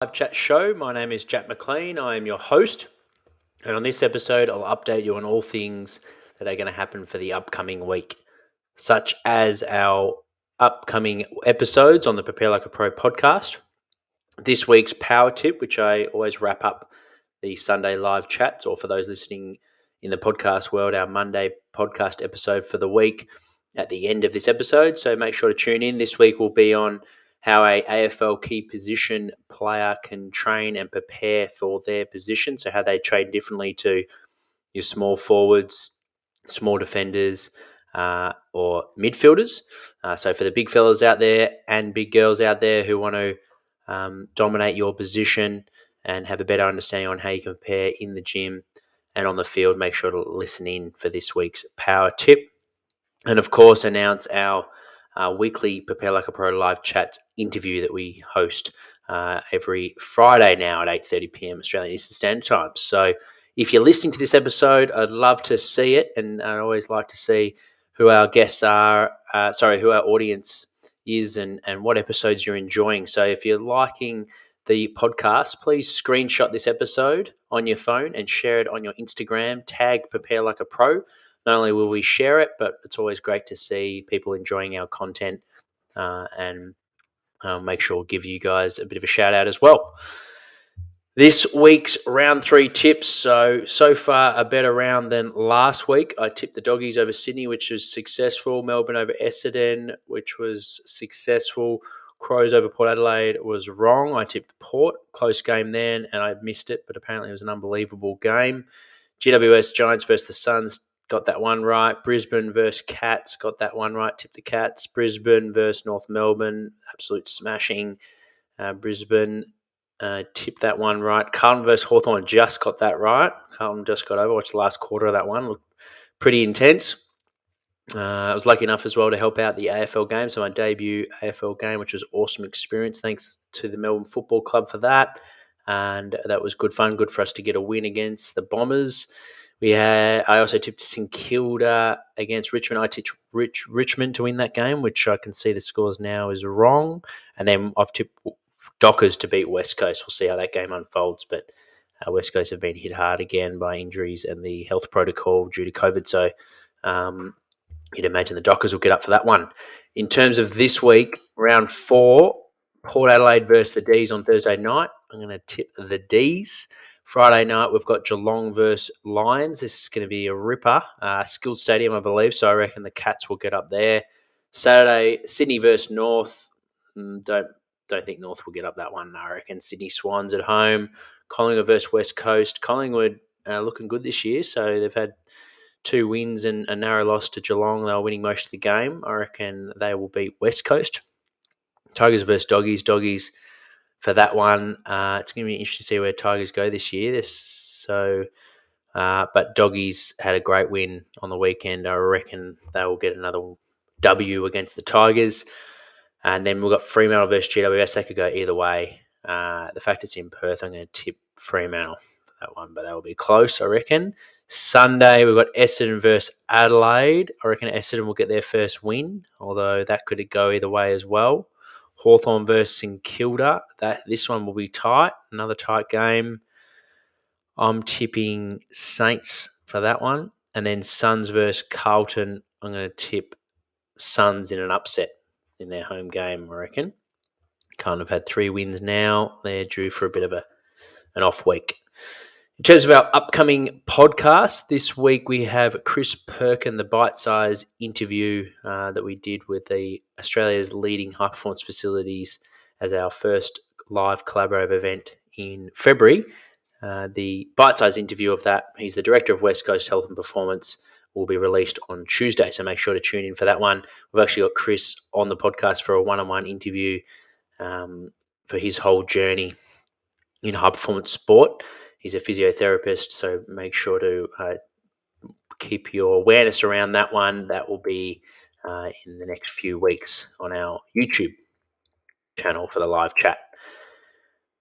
Live chat show. My name is Jack McLean. I am your host, and on this episode, I'll update you on all things that are going to happen for the upcoming week, such as our upcoming episodes on the Prepare Like a Pro podcast, this week's power tip, which I always wrap up the Sunday live chats, or for those listening in the podcast world, our Monday podcast episode for the week at the end of this episode. So make sure to tune in. This week will be on how a AFL key position player can train and prepare for their position. So how they train differently to your small forwards, small defenders, or midfielders. So for the big fellas out there and big girls out there who want to dominate your position and have a better understanding on how you compare in the gym and on the field, make sure to listen in for this week's power tip. And of course, announce our weekly Prepare Like a Pro live chat interview that we host every Friday now at 8:30 p.m. Australian Eastern Standard Time. So if you're listening to this episode, I'd love to see it, and I always like to see who our guests are, who our audience is and what episodes you're enjoying. So if you're liking the podcast, please screenshot this episode on your phone and share it on your Instagram, tag Prepare Like a Pro. Not only will we share it, but it's always great to see people enjoying our content and make sure we'll give you guys a bit of a shout out as well. This week's round 3 tips. So far a better round than last week. I tipped the Doggies over Sydney, which was successful. Melbourne over Essendon, which was successful. Crows over Port Adelaide was wrong. I tipped Port. Close game then, and I missed it, but apparently it was an unbelievable game. GWS Giants versus the Suns, got that one right. Brisbane versus Cats, got that one right. Tipped the Cats. Brisbane versus North Melbourne, absolute smashing. Brisbane tipped that one right. Carlton versus Hawthorn, just got that right. Carlton just got over. Watched the last quarter of that one. Looked pretty intense. I was lucky enough as well to help out the AFL game. So my debut AFL game, which was an awesome experience. Thanks to the Melbourne Football Club for that. And that was good fun. Good for us to get a win against the Bombers. I also tipped St Kilda against Richmond. I tipped Richmond to win that game, which I can see the scores now is wrong. And then I've tipped Dockers to beat West Coast. We'll see how that game unfolds. But West Coast have been hit hard again by injuries and the health protocol due to COVID. So you'd imagine the Dockers will get up for that one. In terms of this week, round 4, Port Adelaide versus the D's on Thursday night. I'm going to tip the D's. Friday night, we've got Geelong versus Lions. This is going to be a ripper. Skilled Stadium, I believe, so I reckon the Cats will get up there. Saturday, Sydney versus North. Don't think North will get up that one. I reckon Sydney Swans at home. Collingwood versus West Coast. Collingwood looking good this year, so they've had 2 wins and a narrow loss to Geelong. They were winning most of the game. I reckon they will beat West Coast. Tigers versus Doggies. Doggies for that one. It's going to be interesting to see where Tigers go this year. But Doggies had a great win on the weekend. I reckon they will get another W against the Tigers. And then we've got Fremantle versus GWS. They could go either way. The fact it's in Perth, I'm going to tip Fremantle for that one, but that will be close, I reckon. Sunday, we've got Essendon versus Adelaide. I reckon Essendon will get their first win, although that could go either way as well. Hawthorn versus St Kilda. This one will be tight. Another tight game. I'm tipping Saints for that one. And then Suns versus Carlton. I'm going to tip Suns in an upset in their home game, I reckon. Kind of had 3 wins now. They're due for a bit of an off week. In terms of our upcoming podcast, this week we have Chris Perkin, the bite-size interview that we did with the Australia's leading high-performance facilities as our first live collaborative event in February. The bite-size interview of that, he's the Director of West Coast Health and Performance, will be released on Tuesday, so make sure to tune in for that one. We've actually got Chris on the podcast for a one-on-one interview for his whole journey in high-performance sport. He's a physiotherapist, so make sure to keep your awareness around that one. That will be in the next few weeks on our YouTube channel for the live chat.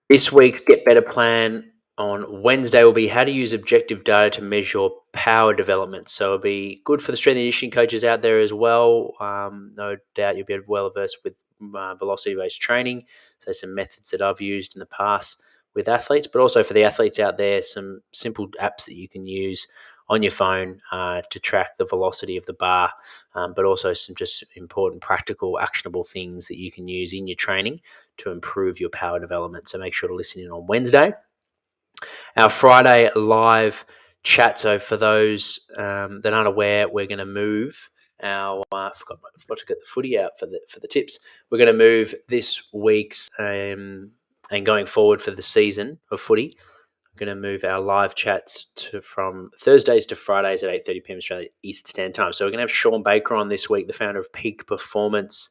This week's Get Better plan on Wednesday will be how to use objective data to measure power development. So it'll be good for the strength and conditioning coaches out there as well. No doubt you'll be well versed with velocity-based training. So some methods that I've used in the past with athletes, but also for the athletes out there, some simple apps that you can use on your phone to track the velocity of the bar, but also some just important, practical, actionable things that you can use in your training to improve your power development. So make sure to listen in on Wednesday. Our Friday live chat. So for those that aren't aware, we're going to move our. Forgot to get the footy out for the tips. We're going to move this week's and going forward for the season of footy. We're going to move our live chats from Thursdays to Fridays at 8:30 p.m. Australia East Standard Time. So we're going to have Sean Baker on this week, the founder of Peak Performance.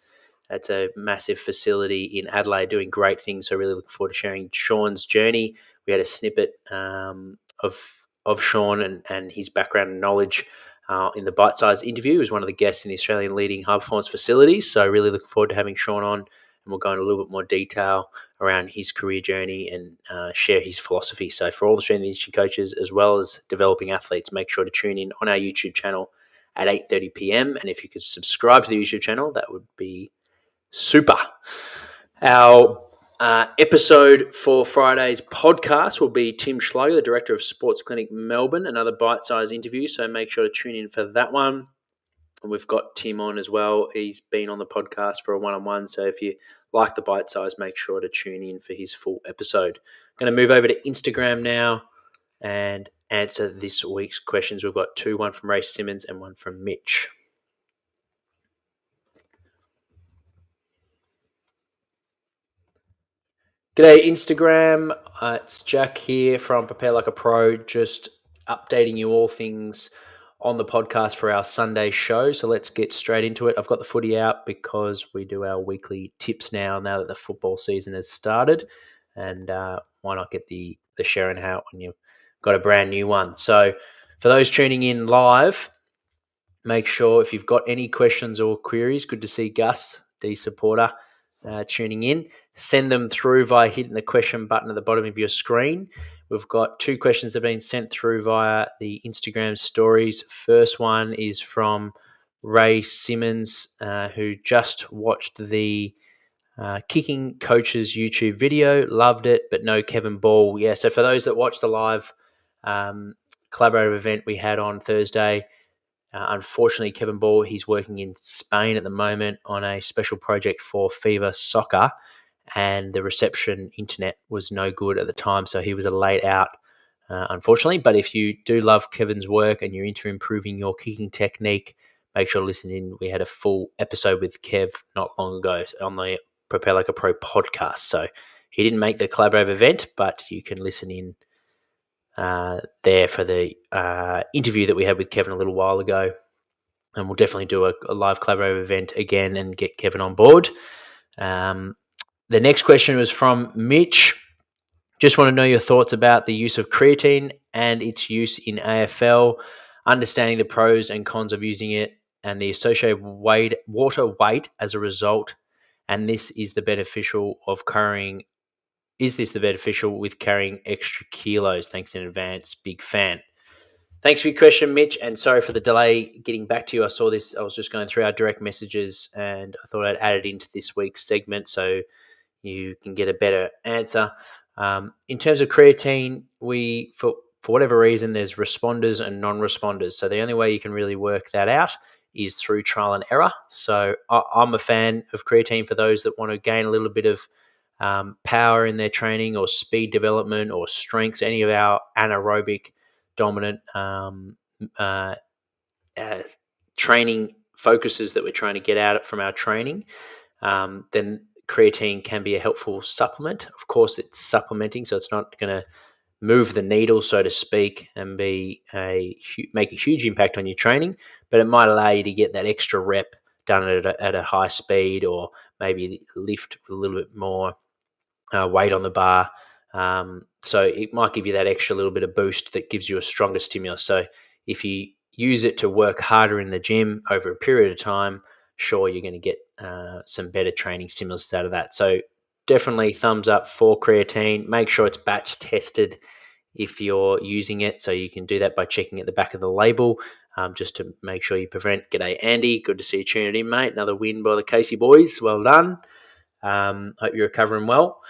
That's a massive facility in Adelaide doing great things. So really looking forward to sharing Sean's journey. We had a snippet of Sean and his background and knowledge in the Bite Size interview. He was one of the guests in the Australian leading high performance facilities. So really looking forward to having Sean on, and we'll go into a little bit more detail around his career journey and share his philosophy. So for all the strength and conditioning coaches as well as developing athletes, make sure to tune in on our YouTube channel at 8:30 p.m. And if you could subscribe to the YouTube channel, that would be super. Our episode for Friday's podcast will be Tim Schleicher, the Director of Sports Clinic Melbourne, another bite-sized interview, so make sure to tune in for that one. And we've got Tim on as well. He's been on the podcast for a one-on-one, so if you like the bite-size, make sure to tune in for his full episode. I'm going to move over to Instagram now and answer this week's questions. We've got two, one from Ray Simmons and one from Mitch. G'day Instagram, it's Jack here from Prepare Like a Pro, just updating you all things on the podcast for our Sunday show. So let's get straight into it. I've got the footy out because we do our weekly tips now that the football season has started, and why not get the sharing out when you've got a brand new one. So for those tuning in live, make sure if you've got any questions or queries, good to see Gus, D supporter, tuning in. Send them through via hitting the question button at the bottom of your screen. We've got two questions that have been sent through via the Instagram stories. First one is from Ray Simmons, who just watched the Kicking Coaches YouTube video. Loved it, but no Kevin Ball. Yeah, so for those that watched the live collaborative event we had on Thursday, unfortunately, Kevin Ball, he's working in Spain at the moment on a special project for FIBA Soccer, and the reception internet was no good at the time, so he was a late out, unfortunately. But if you do love Kevin's work and you're into improving your kicking technique, make sure to listen in. We had a full episode with Kev not long ago on the Prepare Like a Pro podcast. So he didn't make the collaborative event, but you can listen in there for the interview that we had with Kevin a little while ago. And we'll definitely do a live collaborative event again and get Kevin on board. The next question was from Mitch. Just want to know your thoughts about the use of creatine and its use in AFL, understanding the pros and cons of using it and the associated water weight as a result. And this is the beneficial of carrying. Is this the beneficial with carrying extra kilos? Thanks in advance. Big fan. Thanks for your question, Mitch, and sorry for the delay getting back to you. I saw this. I was just going through our direct messages, and I thought I'd add it into this week's segment so you can get a better answer. In terms of creatine, for whatever reason, there's responders and non-responders. So the only way you can really work that out is through trial and error. So I'm a fan of creatine for those that want to gain a little bit of power in their training or speed development or strengths, any of our anaerobic dominant training focuses that we're trying to get out from our training, then creatine can be a helpful supplement. Of course, it's supplementing, so it's not going to move the needle, so to speak, and make a huge impact on your training, but it might allow you to get that extra rep done at a high speed, or maybe lift a little bit more weight on the bar. So it might give you that extra little bit of boost that gives you a stronger stimulus. So if you use it to work harder in the gym over a period of time, sure, you're going to get some better training stimulus out of that. So definitely thumbs up for creatine. Make sure it's batch tested if you're using it. So you can do that by checking at the back of the label, just to make sure you prevent. G'day, Andy. Good to see you tuning in, mate. Another win by the Casey boys. Well done. Hope you're recovering well.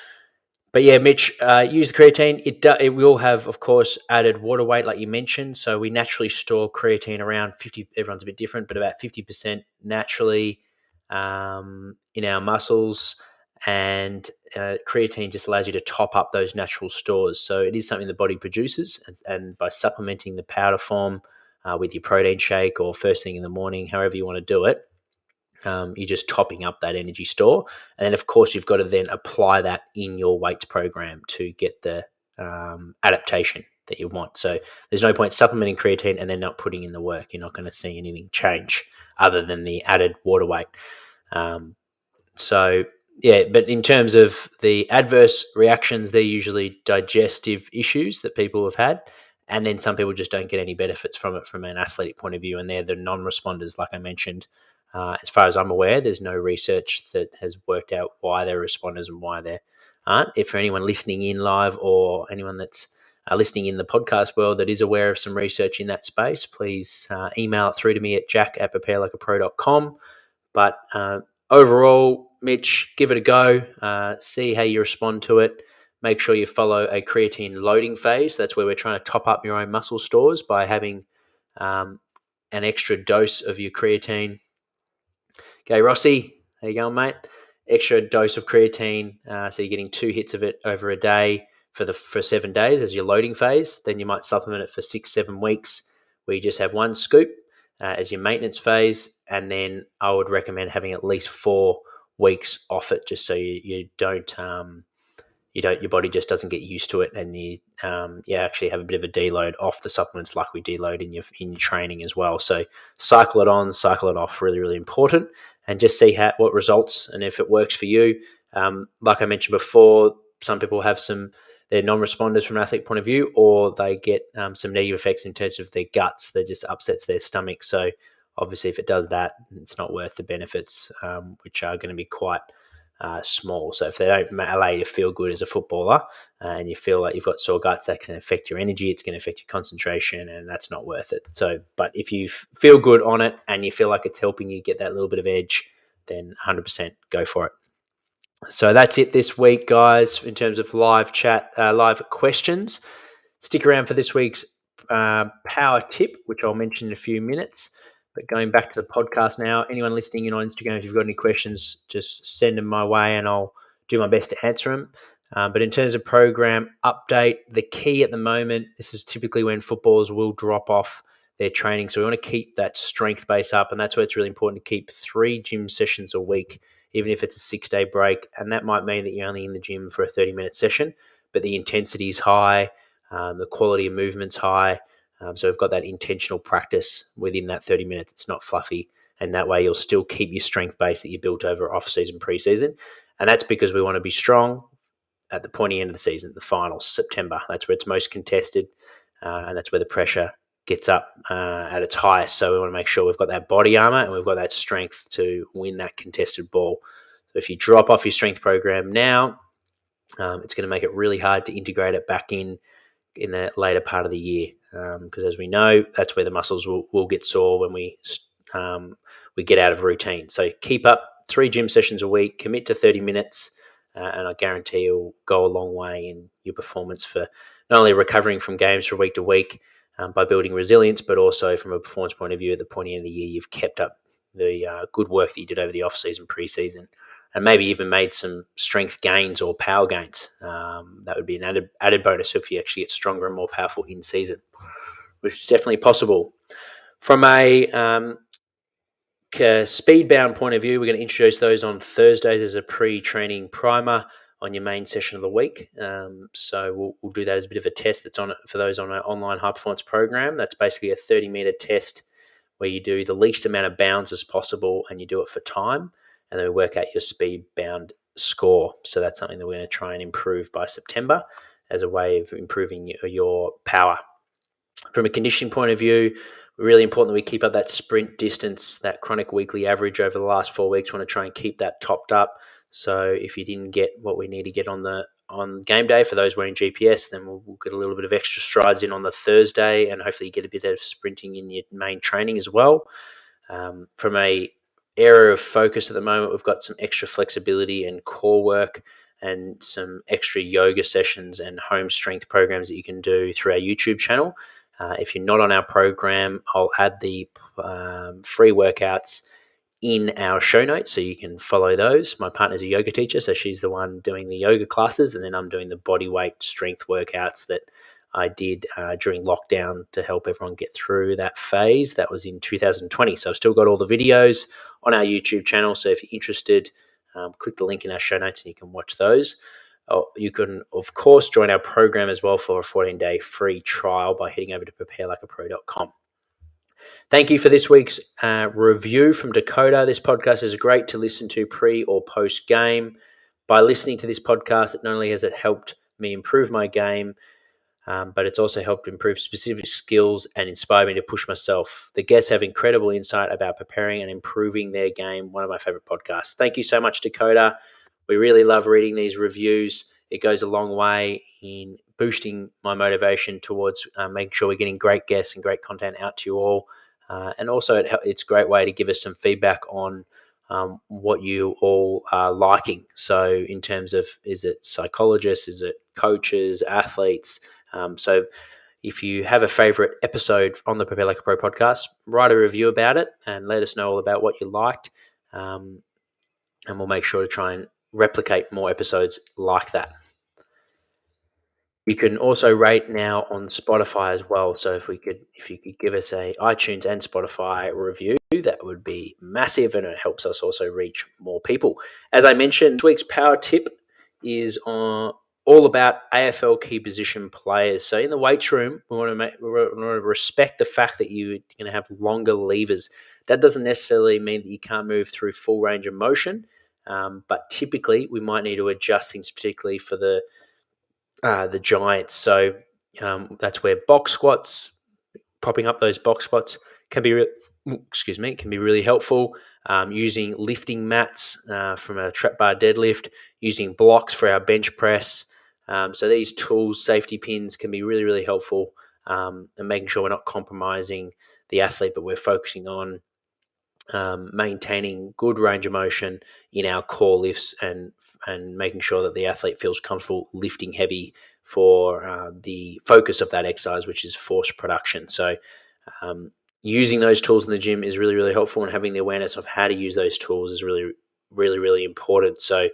But yeah, Mitch, use the creatine. It will have, of course, added water weight, like you mentioned. So we naturally store creatine around 50. Everyone's a bit different, but about 50% naturally in our muscles. And creatine just allows you to top up those natural stores. So it is something the body produces, and by supplementing the powder form with your protein shake or first thing in the morning, however you want to do it, you're just topping up that energy store. And then, of course, you've got to then apply that in your weights program to get the adaptation that you want. So there's no point supplementing creatine and then not putting in the work. You're not going to see anything change other than the added water weight. So, yeah, but in terms of the adverse reactions, they're usually digestive issues that people have had. And then some people just don't get any benefits from it from an athletic point of view. And they're the non-responders, like I mentioned. As far as I'm aware, there's no research that has worked out why they're responders and why they aren't. If for anyone listening in live or anyone that's listening in the podcast world that is aware of some research in that space, please email it through to me at jack@preparelikeapro.com. But overall, Mitch, give it a go. See how you respond to it. Make sure you follow a creatine loading phase. That's where we're trying to top up your own muscle stores by having an extra dose of your creatine. Okay, Rossi, how you going, mate? Extra dose of creatine. So you're getting 2 hits of it over a day for 7 days as your loading phase. Then you might supplement it for 6-7 weeks, where you just have 1 scoop as your maintenance phase. And then I would recommend having at least 4 weeks off it, just so you don't your body just doesn't get used to it, and you actually have a bit of a deload off the supplements, like we deload in your training as well. So cycle it on, cycle it off, really, really important, and just see what results and if it works for you. Like I mentioned before, some people have they're non-responders from an athlete point of view, or they get some negative effects in terms of their guts that just upsets their stomach. So obviously, if it does that, it's not worth the benefits, which are going to be quite small. So if they don't allow you to feel good as a footballer, and you feel like you've got sore guts, that can affect your energy, it's going to affect your concentration, and that's not worth it. So, but if you feel good on it and you feel like it's helping you get that little bit of edge, then 100% go for it. So that's it this week, guys, in terms of live chat, live questions. Stick around for this week's power tip, which I'll mention in a few minutes. But going back to the podcast now, anyone listening in on Instagram, if you've got any questions, just send them my way and I'll do my best to answer them. But in terms of program update, the key at the moment, this is typically when footballers will drop off their training. So we want to keep that strength base up, and that's where it's really important to keep 3 gym sessions a week, even if it's a 6-day break. And that might mean that you're only in the gym for a 30-minute session, but the intensity is high, the quality of movement's high. So we've got that intentional practice within that 30 minutes. It's not fluffy. And that way you'll still keep your strength base that you built over off-season, pre-season. And that's because we want to be strong at the pointy end of the season, the finals, September. That's where it's most contested, and that's where the pressure gets up at its highest. So we want to make sure we've got that body armor and we've got that strength to win that contested ball. So if you drop off your strength program now, it's going to make it really hard to integrate it back in the later part of the year, because as we know, that's where the muscles will get sore when we get out of routine. So keep up 3 gym sessions a week, commit to 30 minutes, and I guarantee you'll go a long way in your performance for not only recovering from games from week to week by building resilience, but also from a performance point of view at the point end of the year, you've kept up the good work that you did over the off-season, pre-season, and maybe even made some strength gains or power gains. That would be an added bonus if you actually get stronger and more powerful in season, which is definitely possible. From a speed-bound point of view, we're going to introduce those on Thursdays as a pre-training primer on your main session of the week. So we'll do that as a bit of a test that's on it for those on our online high-performance program. That's basically a 30-meter test where you do the least amount of bounds as possible and you do it for time, and then we work out your speed-bound score. So that's something that we're going to try and improve by September as a way of improving your power. From a conditioning point of view, really important that we keep up that sprint distance, that chronic weekly average over the last 4 weeks. We want to try and keep that topped up. So if you didn't get what we need to get on game day, for those wearing GPS, then we'll get a little bit of extra strides in on the Thursday, and hopefully you get a bit of sprinting in your main training as well. From a area of focus at the moment, we've got some extra flexibility and core work and some extra yoga sessions and home strength programs that you can do through our YouTube channel. If you're not on our program, I'll add the free workouts in our show notes so you can follow those. My partner's a yoga teacher, so she's the one doing the yoga classes, and then I'm doing the body weight strength workouts that I did during lockdown to help everyone get through that phase. That was in 2020. So I've still got all the videos on our YouTube channel. So if you're interested, click the link in our show notes and you can watch those. You can, of course, join our program as well for a 14-day free trial by heading over to preparelikeapro.com. Thank you for this week's review from Dakota. This podcast is great to listen to pre or post game. By listening to this podcast, not only has it helped me improve my game, but it's also helped improve specific skills and inspire me to push myself. The guests have incredible insight about preparing and improving their game. One of my favorite podcasts. Thank you so much, Dakota. We really love reading these reviews. It goes a long way in boosting my motivation towards making sure we're getting great guests and great content out to you all. And also, it's a great way to give us some feedback on what you all are liking. So in terms of, is it psychologists, is it coaches, athletes? So if you have a favorite episode on the Prepare Like a Pro podcast, write a review about it and let us know all about what you liked. And we'll make sure to try and replicate more episodes like that. You can also rate now on Spotify as well. So if you could give us a iTunes and Spotify review, that would be massive, and it helps us also reach more people. As I mentioned, this week's power tip is all about AFL key position players. So in the weights room, we want to respect the fact that you're going to have longer levers. That doesn't necessarily mean that you can't move through full range of motion, but typically we might need to adjust things, particularly for the giants. So that's where box squats, propping up those box squats can be really helpful. Using lifting mats from a trap bar deadlift, using blocks for our bench press. So these tools, safety pins, can be really, really helpful, and making sure we're not compromising the athlete, but we're focusing on maintaining good range of motion in our core lifts and making sure that the athlete feels comfortable lifting heavy for the focus of that exercise, which is force production. So using those tools in the gym is really, really helpful, and having the awareness of how to use those tools is really, really, really important. So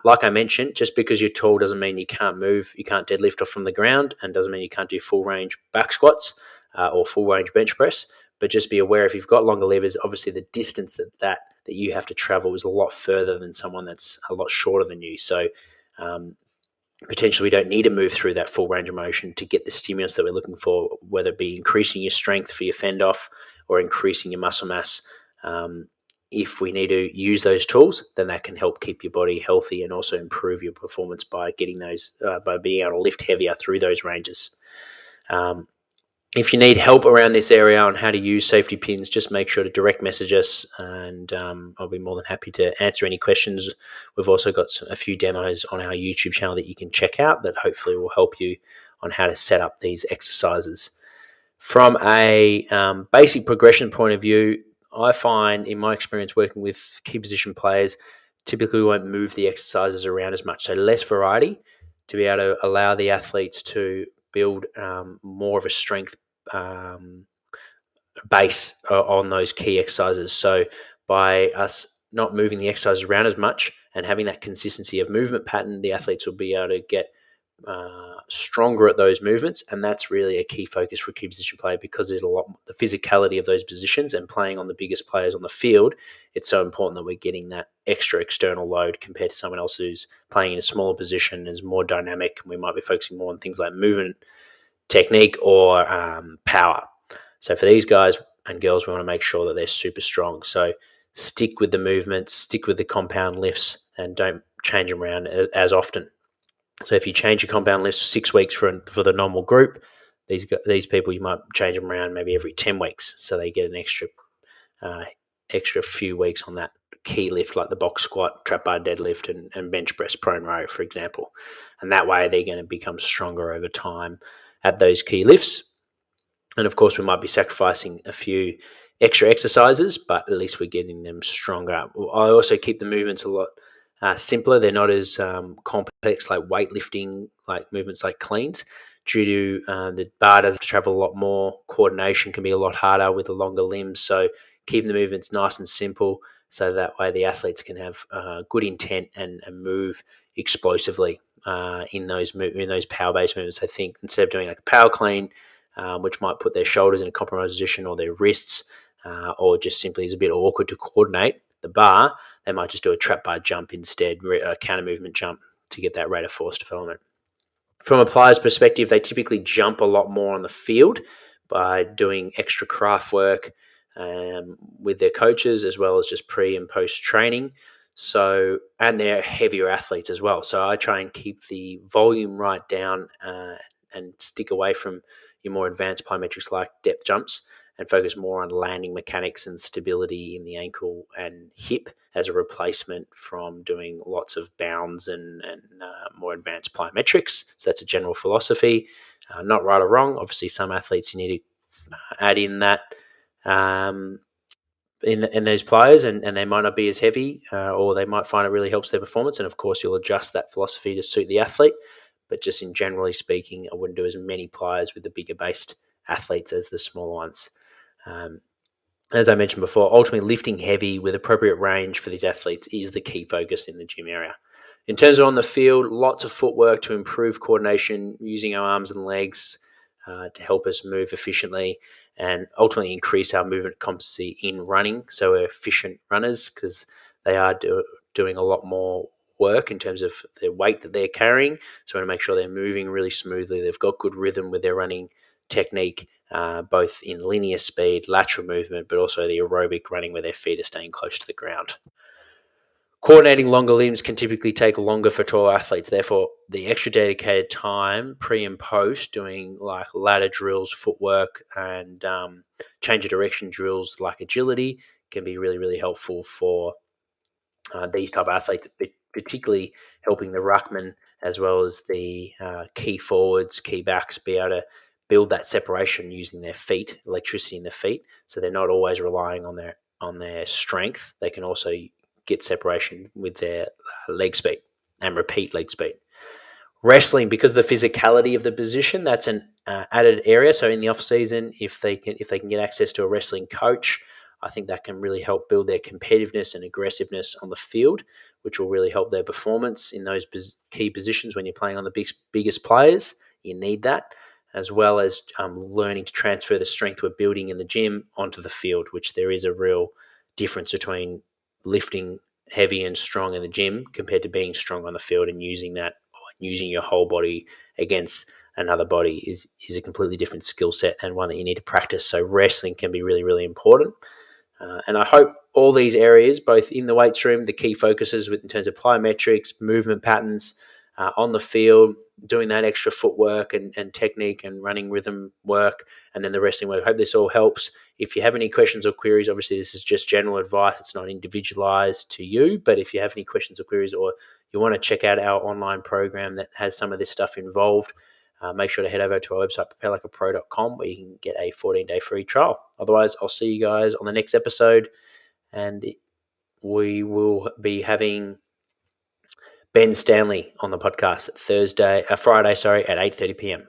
like I mentioned, just because you're tall doesn't mean you can't move, you can't deadlift off from the ground, and doesn't mean you can't do full range back squats or full range bench press. But just be aware, if you've got longer levers, obviously the distance that you have to travel is a lot further than someone that's a lot shorter than you. So potentially we don't need to move through that full range of motion to get the stimulus that we're looking for, whether it be increasing your strength for your fend off or increasing your muscle mass. If we need to use those tools, then that can help keep your body healthy and also improve your performance by getting those, by being able to lift heavier through those ranges. If you need help around this area on how to use safety pins, just make sure to direct message us, and I'll be more than happy to answer any questions. We've also got a few demos on our YouTube channel that you can check out that hopefully will help you on how to set up these exercises. From a basic progression point of view, I find in my experience working with key position players, typically we won't move the exercises around as much. So less variety to be able to allow the athletes to build more of a strength base on those key exercises. So by us not moving the exercises around as much and having that consistency of movement pattern, the athletes will be able to get stronger at those movements, and that's really a key focus for a key position player, because there's a lot the physicality of those positions and playing on the biggest players on the field. It's so important that we're getting that extra external load compared to someone else who's playing in a smaller position, is more dynamic, and we might be focusing more on things like movement, technique, or power. So for these guys and girls, we want to make sure that they're super strong. So stick with the movements, stick with the compound lifts, and don't change them around as often. So if you change your compound lifts 6 weeks for the normal group, these people, you might change them around maybe every 10 weeks, so they get an extra few weeks on that key lift, like the box squat, trap bar deadlift, and bench press prone row, for example. And that way they're going to become stronger over time at those key lifts. And of course, we might be sacrificing a few extra exercises, but at least we're getting them stronger. I also keep the movements a lot simpler. They're not as complex like weightlifting, like movements like cleans. Due to the bar does travel a lot more, coordination can be a lot harder with the longer limbs. So keeping the movements nice and simple, so that way the athletes can have good intent and move explosively in those power based movements. I think instead of doing like a power clean, which might put their shoulders in a compromised position or their wrists, or just simply is a bit awkward to coordinate the bar, they might just do a trap bar jump instead, a counter movement jump to get that rate of force development. From a player's perspective, they typically jump a lot more on the field by doing extra craft work with their coaches, as well as just pre and post training. So, and they're heavier athletes as well. So I try and keep the volume right down and stick away from your more advanced plyometrics like depth jumps, and focus more on landing mechanics and stability in the ankle and hip as a replacement from doing lots of bounds and more advanced plyometrics. So that's a general philosophy, not right or wrong. Obviously, some athletes you need to add in that in those players, and they might not be as heavy, or they might find it really helps their performance. And of course, you'll adjust that philosophy to suit the athlete. But just in generally speaking, I wouldn't do as many pliers with the bigger based athletes as the smaller ones. As I mentioned before, ultimately lifting heavy with appropriate range for these athletes is the key focus in the gym area. In terms of on the field, lots of footwork to improve coordination, using our arms and legs to help us move efficiently and ultimately increase our movement competency in running. So we're efficient runners because they are doing a lot more work in terms of the weight that they're carrying. So we want to make sure they're moving really smoothly. They've got good rhythm with their running technique, both in linear speed, lateral movement, but also the aerobic running where their feet are staying close to the ground. Coordinating longer limbs can typically take longer for tall athletes. Therefore, the extra dedicated time pre and post doing like ladder drills, footwork, and change of direction drills like agility can be really, really helpful for these type of athletes, particularly helping the ruckman as well as the key forwards, key backs be able to build that separation using their feet, electricity in their feet, so they're not always relying on their strength. They can also get separation with their leg speed and repeat leg speed. Wrestling, because of the physicality of the position, that's an added area. So in the off season, if they can get access to a wrestling coach, I think that can really help build their competitiveness and aggressiveness on the field, which will really help their performance in those key positions when you're playing on the biggest players. You need that, as well as learning to transfer the strength we're building in the gym onto the field, which there is a real difference between lifting heavy and strong in the gym compared to being strong on the field, and using your whole body against another body is a completely different skill set and one that you need to practice. So wrestling can be really, really important. And I hope all these areas, both in the weights room, the key focuses in terms of plyometrics, movement patterns, on the field, doing that extra footwork and technique and running rhythm work, and then the wrestling work. I hope this all helps. If you have any questions or queries, obviously this is just general advice. It's not individualized to you, but if you have any questions or queries, or you want to check out our online program that has some of this stuff involved, make sure to head over to our website, preparelikeapro.com, where you can get a 14-day free trial. Otherwise, I'll see you guys on the next episode, and we will be having Ben Stanley on the podcast Friday at 8:30 p.m.